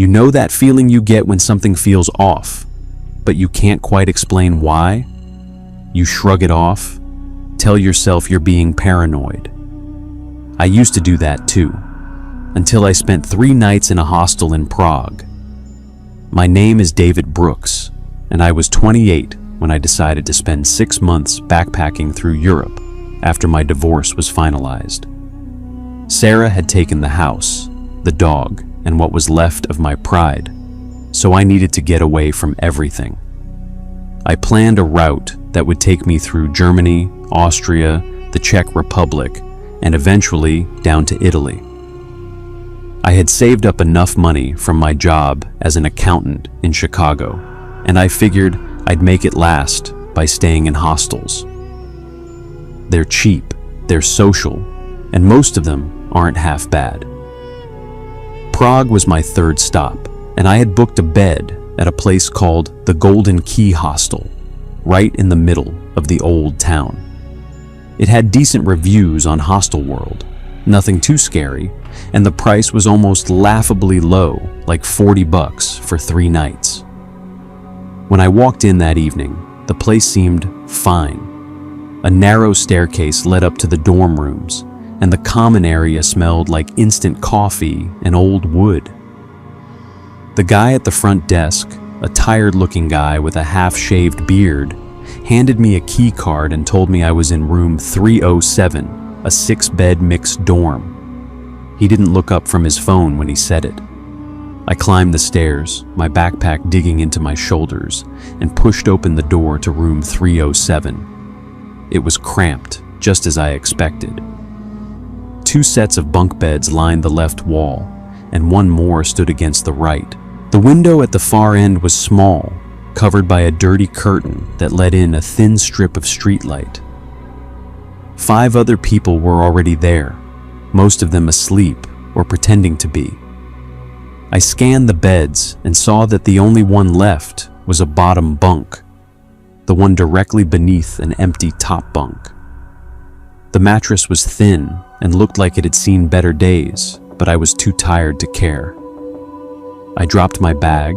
You know that feeling you get when something feels off, but you can't quite explain why? You shrug it off, tell yourself you're being paranoid. I used to do that too, until I spent 3 nights in a hostel in Prague. My name is David Brooks, and I was 28 when I decided to spend 6 months backpacking through Europe after my divorce was finalized. Sarah had taken the house, the dog, and what was left of my pride, so I needed to get away from everything. I planned a route that would take me through Germany, Austria, the Czech Republic, and eventually down to Italy. I had saved up enough money from my job as an accountant in Chicago, and I figured I'd make it last by staying in hostels. They're cheap, they're social, and most of them aren't half bad. Prague was my 3rd stop, and I had booked a bed at a place called the Golden Key Hostel, right in the middle of the old town. It had decent reviews on Hostelworld, nothing too scary, and the price was almost laughably low, like $40 for 3 nights. When I walked in that evening, the place seemed fine. A narrow staircase led up to the dorm rooms, and the common area smelled like instant coffee and old wood. The guy at the front desk, a tired-looking guy with a half-shaved beard, handed me a key card and told me I was in room 307, a 6-bed mixed dorm. He didn't look up from his phone when he said it. I climbed the stairs, my backpack digging into my shoulders, and pushed open the door to room 307. It was cramped, just as I expected. 2 sets of bunk beds lined the left wall, and 1 more stood against the right. The window at the far end was small, covered by a dirty curtain that let in a thin strip of streetlight. 5 other people were already there, most of them asleep or pretending to be. I scanned the beds and saw that the only one left was a bottom bunk, the one directly beneath an empty top bunk. The mattress was thin and looked like it had seen better days, but I was too tired to care. I dropped my bag,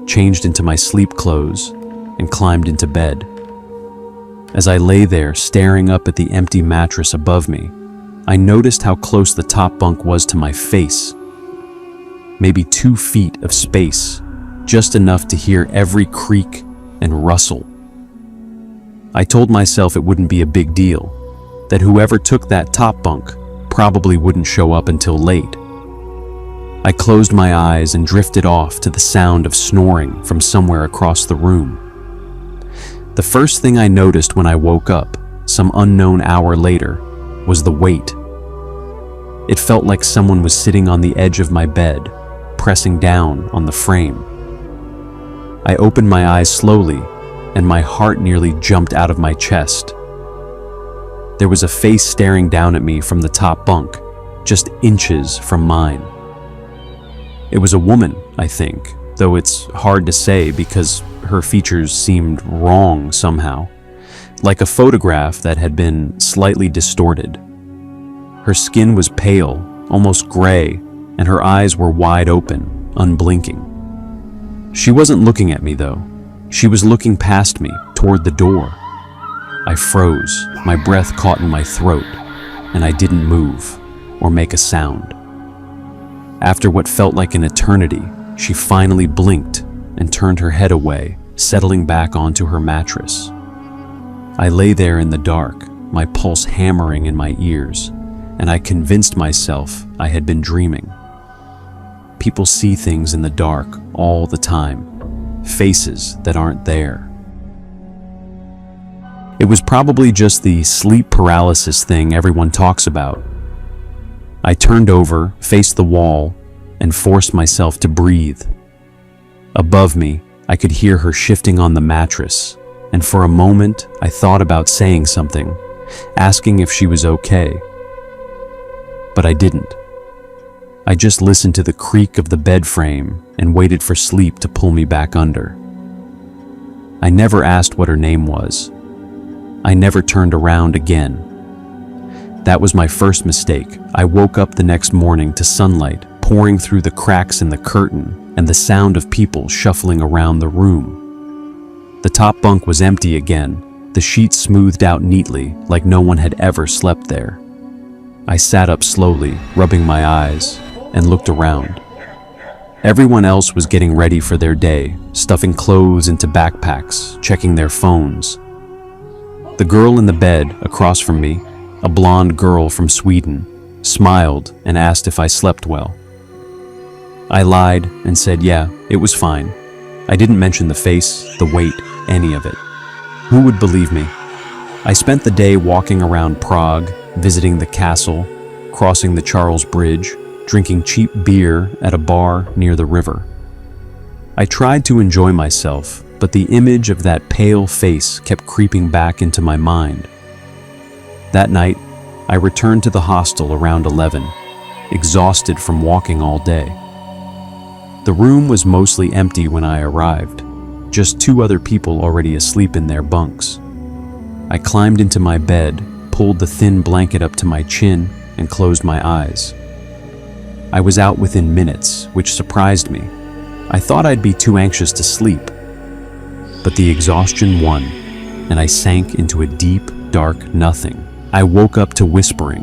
changed into my sleep clothes, and climbed into bed. As I lay there staring up at the empty mattress above me, I noticed how close the top bunk was to my face. Maybe 2 feet of space, just enough to hear every creak and rustle. I told myself it wouldn't be a big deal, that whoever took that top bunk probably wouldn't show up until late. I closed my eyes and drifted off to the sound of snoring from somewhere across the room. The first thing I noticed when I woke up, some unknown hour later, was the weight. It felt like someone was sitting on the edge of my bed, pressing down on the frame. I opened my eyes slowly, and my heart nearly jumped out of my chest. There was a face staring down at me from the top bunk, just inches from mine. It was a woman, I think, though it's hard to say because her features seemed wrong somehow, like a photograph that had been slightly distorted. Her skin was pale, almost gray, and her eyes were wide open, unblinking. She wasn't looking at me though. She was looking past me, toward the door. I froze, my breath caught in my throat, and I didn't move or make a sound. After what felt like an eternity, she finally blinked and turned her head away, settling back onto her mattress. I lay there in the dark, my pulse hammering in my ears, and I convinced myself I had been dreaming. People see things in the dark all the time, faces that aren't there. It was probably just the sleep paralysis thing everyone talks about. I turned over, faced the wall, and forced myself to breathe. Above me, I could hear her shifting on the mattress, and for a moment, I thought about saying something, asking if she was okay. But I didn't. I just listened to the creak of the bed frame and waited for sleep to pull me back under. I never asked what her name was. I never turned around again. That was my first mistake. I woke up the next morning to sunlight pouring through the cracks in the curtain and the sound of people shuffling around the room. The top bunk was empty again, the sheets smoothed out neatly like no one had ever slept there. I sat up slowly, rubbing my eyes, and looked around. Everyone else was getting ready for their day, stuffing clothes into backpacks, checking their phones. The girl in the bed across from me, a blonde girl from Sweden, smiled and asked if I slept well. I lied and said, yeah, it was fine. I didn't mention the face, the weight, any of it. Who would believe me? I spent the day walking around Prague, visiting the castle, crossing the Charles Bridge, drinking cheap beer at a bar near the river. I tried to enjoy myself, but the image of that pale face kept creeping back into my mind. That night, I returned to the hostel around 11, exhausted from walking all day. The room was mostly empty when I arrived, just 2 other people already asleep in their bunks. I climbed into my bed, pulled the thin blanket up to my chin, and closed my eyes. I was out within minutes, which surprised me. I thought I'd be too anxious to sleep. But the exhaustion won, and I sank into a deep, dark nothing. I woke up to whispering.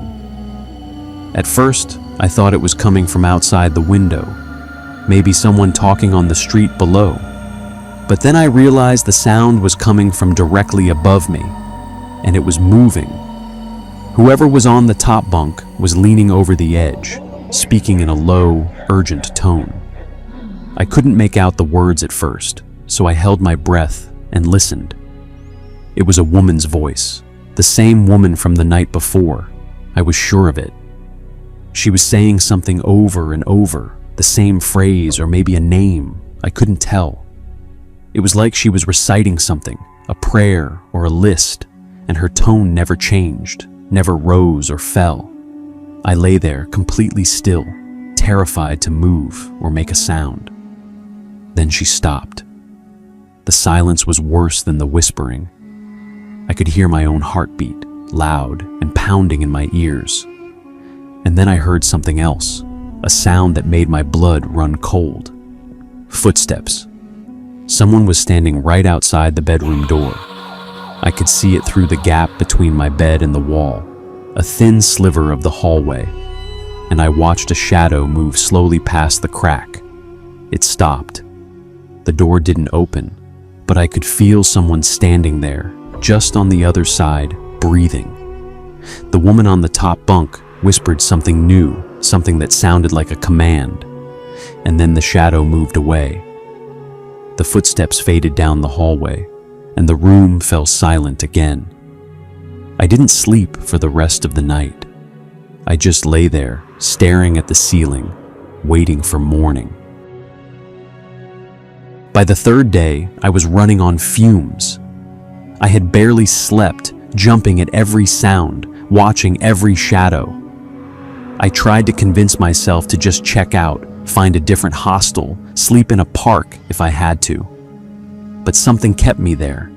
At first, I thought it was coming from outside the window, maybe someone talking on the street below. But then I realized the sound was coming from directly above me, and it was moving. Whoever was on the top bunk was leaning over the edge, speaking in a low, urgent tone. I couldn't make out the words at first, so I held my breath and listened. It was a woman's voice, the same woman from the night before. I was sure of it. She was saying something over and over, the same phrase or maybe a name. I couldn't tell. It was like she was reciting something, a prayer or a list, and her tone never changed, never rose or fell. I lay there completely still, terrified to move or make a sound. Then she stopped. The silence was worse than the whispering. I could hear my own heartbeat, loud and pounding in my ears. And then I heard something else, a sound that made my blood run cold. Footsteps. Someone was standing right outside the bedroom door. I could see it through the gap between my bed and the wall, a thin sliver of the hallway, and I watched a shadow move slowly past the crack. It stopped. The door didn't open, but I could feel someone standing there, just on the other side, breathing. The woman on the top bunk whispered something new, something that sounded like a command, and then the shadow moved away. The footsteps faded down the hallway, and the room fell silent again. I didn't sleep for the rest of the night. I just lay there, staring at the ceiling, waiting for morning. By the 3rd day, I was running on fumes. I had barely slept, jumping at every sound, watching every shadow. I tried to convince myself to just check out, find a different hostel, sleep in a park if I had to. But something kept me there.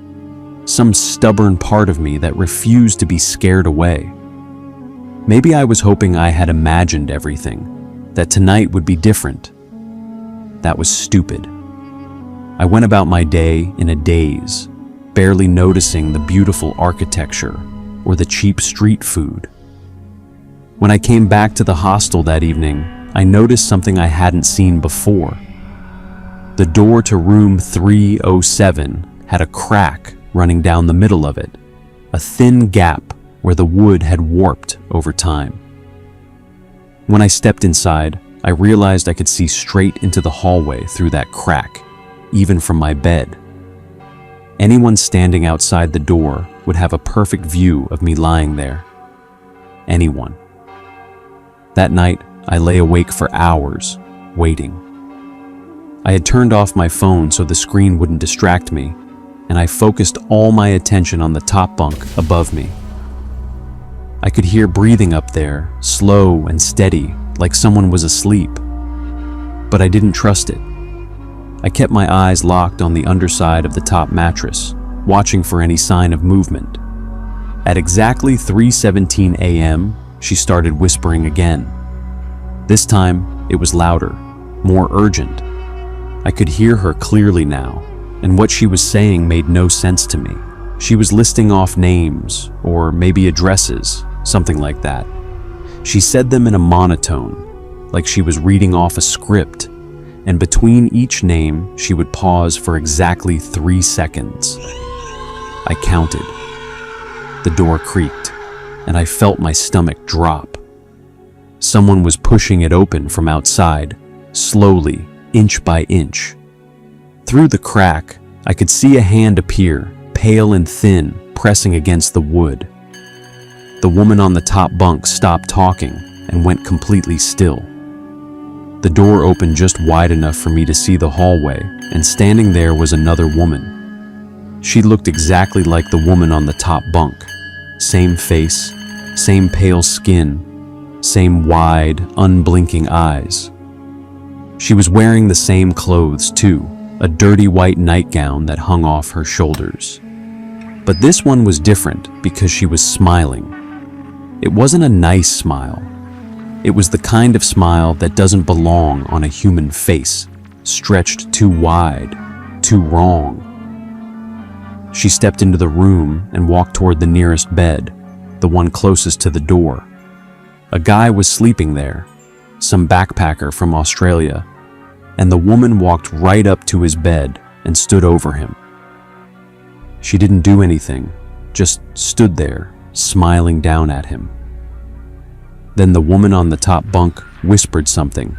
Some stubborn part of me that refused to be scared away. Maybe I was hoping I had imagined everything, that tonight would be different. That was stupid. I went about my day in a daze, barely noticing the beautiful architecture or the cheap street food. When I came back to the hostel that evening, I noticed something I hadn't seen before. The door to room 307 had a crack running down the middle of it, a thin gap where the wood had warped over time. When I stepped inside, I realized I could see straight into the hallway through that crack, even from my bed. Anyone standing outside the door would have a perfect view of me lying there. Anyone. That night, I lay awake for hours, waiting. I had turned off my phone so the screen wouldn't distract me, and I focused all my attention on the top bunk above me. I could hear breathing up there, slow and steady, like someone was asleep. But I didn't trust it. I kept my eyes locked on the underside of the top mattress, watching for any sign of movement. At exactly 3:17 a.m., she started whispering again. This time, It was louder, more urgent. I could hear her clearly now, and what she was saying made no sense to me. She was listing off names, or maybe addresses, something like that. She said them in a monotone, like she was reading off a script, and between each name, she would pause for exactly 3 seconds. I counted. The door creaked, and I felt my stomach drop. Someone was pushing it open from outside, slowly, inch by inch. Through the crack, I could see a hand appear, pale and thin, pressing against the wood. The woman on the top bunk stopped talking and went completely still. The door opened just wide enough for me to see the hallway, and standing there was another woman. She looked exactly like the woman on the top bunk. Same face, same pale skin, same wide, unblinking eyes. She was wearing the same clothes too, a dirty white nightgown that hung off her shoulders. But this one was different because she was smiling. It wasn't a nice smile. It was the kind of smile that doesn't belong on a human face, stretched too wide, too wrong. She stepped into the room and walked toward the nearest bed, the one closest to the door. A guy was sleeping there, some backpacker from Australia, and the woman walked right up to his bed and stood over him. She didn't do anything, just stood there, smiling down at him. Then the woman on the top bunk whispered something,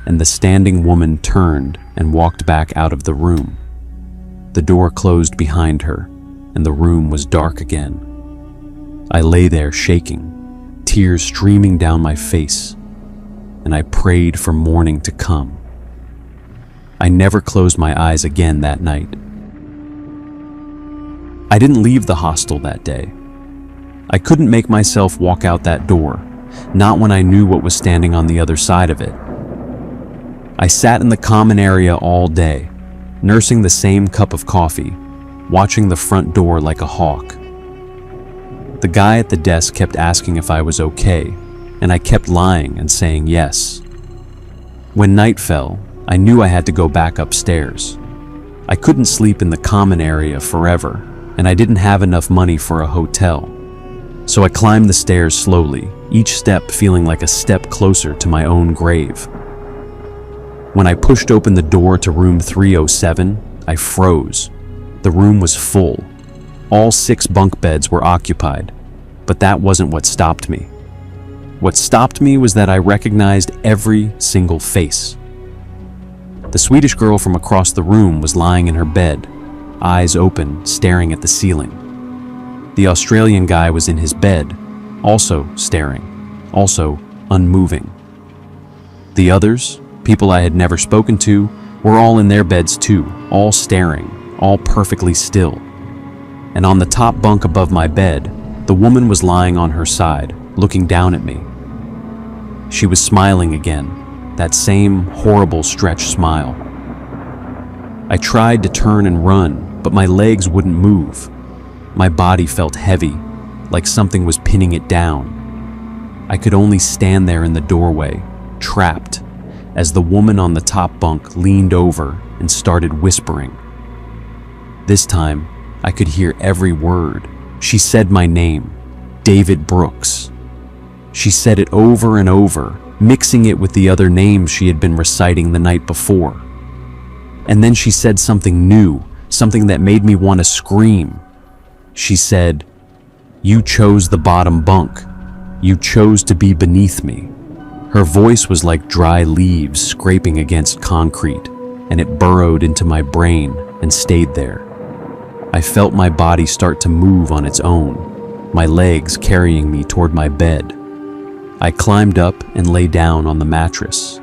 and the standing woman turned and walked back out of the room. The door closed behind her, and the room was dark again. I lay there shaking, tears streaming down my face, and I prayed for morning to come. I never closed my eyes again that night. I didn't leave the hostel that day. I couldn't make myself walk out that door, not when I knew what was standing on the other side of it. I sat in the common area all day, nursing the same cup of coffee, watching the front door like a hawk. The guy at the desk kept asking if I was okay, and I kept lying and saying yes. When night fell, I knew I had to go back upstairs. I couldn't sleep in the common area forever, and I didn't have enough money for a hotel. So I climbed the stairs slowly, each step feeling like a step closer to my own grave. When I pushed open the door to room 307, I froze. The room was full. All 6 bunk beds were occupied, but that wasn't what stopped me. What stopped me was that I recognized every single face. The Swedish girl from across the room was lying in her bed, eyes open, staring at the ceiling. The Australian guy was in his bed, also staring, also unmoving. The others, people I had never spoken to, were all in their beds too, all staring, all perfectly still. And on the top bunk above my bed, the woman was lying on her side, looking down at me. She was smiling again, that same horrible stretch smile. I tried to turn and run, but my legs wouldn't move. My body felt heavy, like something was pinning it down. I could only stand there in the doorway, trapped, as the woman on the top bunk leaned over and started whispering. This time, I could hear every word. She said my name, David Brooks. She said it over and over, mixing it with the other names she had been reciting the night before. And then she said something new, something that made me want to scream. She said, "You chose the bottom bunk. You chose to be beneath me." Her voice was like dry leaves scraping against concrete, and it burrowed into my brain and stayed there. I felt my body start to move on its own, my legs carrying me toward my bed. I climbed up and lay down on the mattress,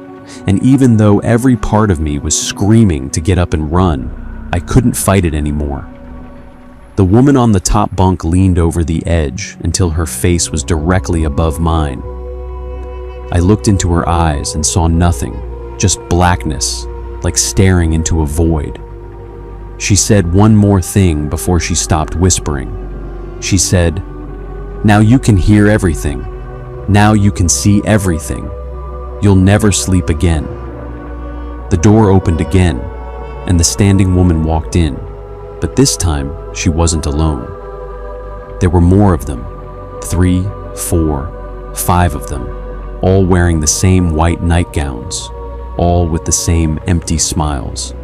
and even though every part of me was screaming to get up and run, I couldn't fight it anymore. The woman on the top bunk leaned over the edge until her face was directly above mine. I looked into her eyes and saw nothing, just blackness, like staring into a void. She said one more thing before she stopped whispering. She said, "Now you can hear everything. Now you can see everything. "You'll never sleep again." The door opened again, and the standing woman walked in, but this time she wasn't alone. There were more of them, 3, 4, 5 of them, all wearing the same white nightgowns, all with the same empty smiles.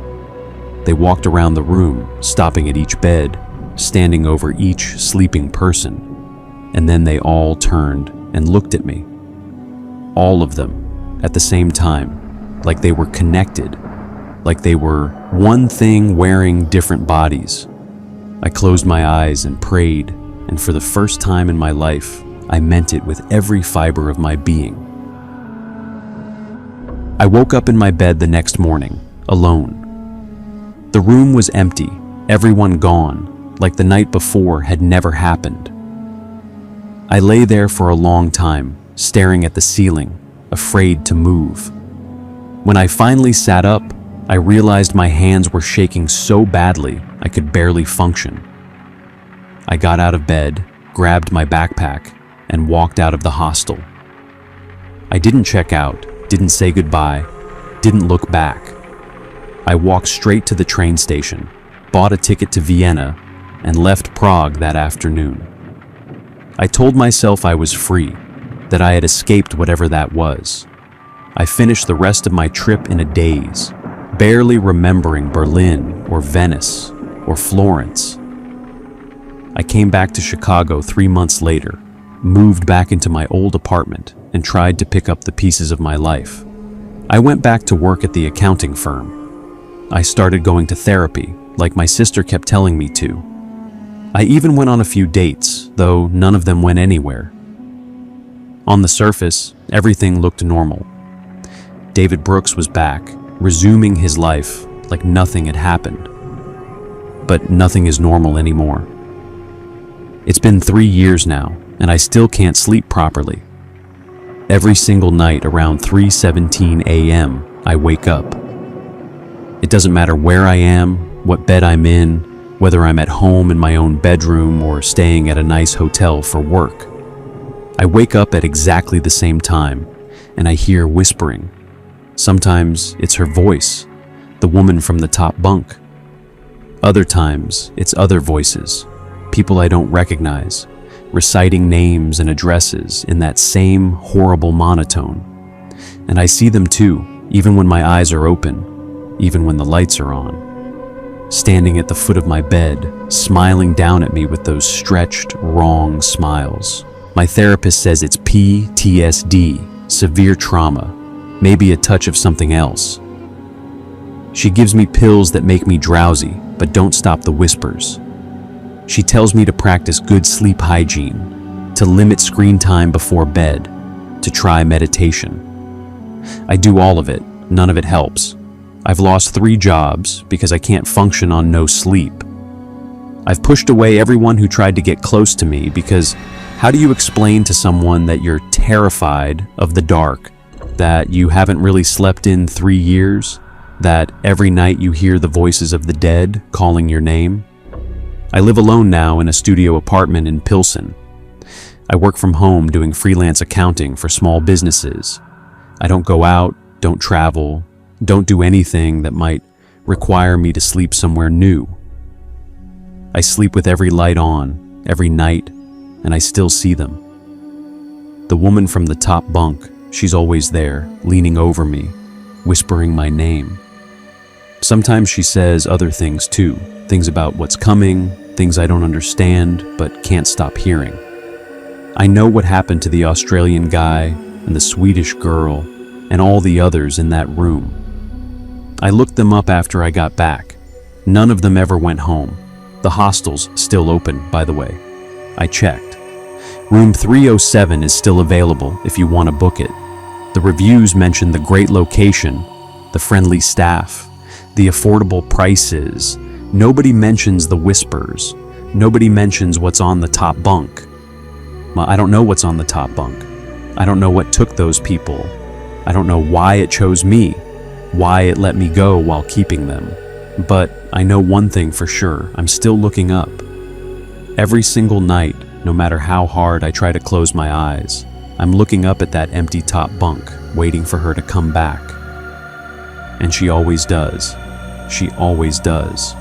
They walked around the room, stopping at each bed, standing over each sleeping person, and then they all turned and looked at me. All of them, at the same time, like they were connected, like they were one thing wearing different bodies. I closed my eyes and prayed, and for the first time in my life, I meant it with every fiber of my being. I woke up in my bed the next morning, alone. The room was empty, everyone gone, like the night before had never happened. I lay there for a long time, staring at the ceiling, afraid to move. When I finally sat up, I realized my hands were shaking so badly I could barely function. I got out of bed, grabbed my backpack, and walked out of the hostel. I didn't check out, didn't say goodbye, didn't look back. I walked straight to the train station, bought a ticket to Vienna, and left Prague that afternoon. I told myself I was free, that I had escaped whatever that was. I finished the rest of my trip in a daze, barely remembering Berlin or Venice or Florence. I came back to Chicago 3 months later, moved back into my old apartment, and tried to pick up the pieces of my life. I went back to work at the accounting firm. I started going to therapy, like my sister kept telling me to. I even went on a few dates, though none of them went anywhere. On the surface, everything looked normal. David Brooks was back, resuming his life like nothing had happened. But nothing is normal anymore. It's been 3 years now, and I still can't sleep properly. Every single night around 3:17 a.m., I wake up. It doesn't matter where I am, what bed I'm in, whether I'm at home in my own bedroom or staying at a nice hotel for work. I wake up at exactly the same time, and I hear whispering. Sometimes it's her voice, the woman from the top bunk. Other times it's other voices, people I don't recognize, reciting names and addresses in that same horrible monotone. And I see them too, even when my eyes are open, even when the lights are on. Standing at the foot of my bed, smiling down at me with those stretched, wrong smiles. My therapist says it's PTSD, severe trauma, maybe a touch of something else. She gives me pills that make me drowsy, but don't stop the whispers. She tells me to practice good sleep hygiene, to limit screen time before bed, to try meditation. I do all of it, none of it helps. I've lost 3 jobs because I can't function on no sleep. I've pushed away everyone who tried to get close to me because how do you explain to someone that you're terrified of the dark, that you haven't really slept in 3 years, that every night you hear the voices of the dead calling your name? I live alone now in a studio apartment in Pilsen. I work from home doing freelance accounting for small businesses. I don't go out, don't travel, don't do anything that might require me to sleep somewhere new. I sleep with every light on, every night, and I still see them. The woman from the top bunk, she's always there, leaning over me, whispering my name. Sometimes she says other things too, things about what's coming, things I don't understand but can't stop hearing. I know what happened to the Australian guy and the Swedish girl and all the others in that room. I looked them up after I got back. None of them ever went home. The hostel's still open, by the way. I checked. Room 307 is still available if you want to book it. The reviews mention the great location, the friendly staff, the affordable prices. Nobody mentions the whispers. Nobody mentions what's on the top bunk. Well, I don't know what's on the top bunk. I don't know what took those people. I don't know why it chose me, why it let me go while keeping them. But I know one thing for sure, I'm still looking up. Every single night, no matter how hard I try to close my eyes, I'm looking up at that empty top bunk. waiting for her to come back. And she always does. She always does.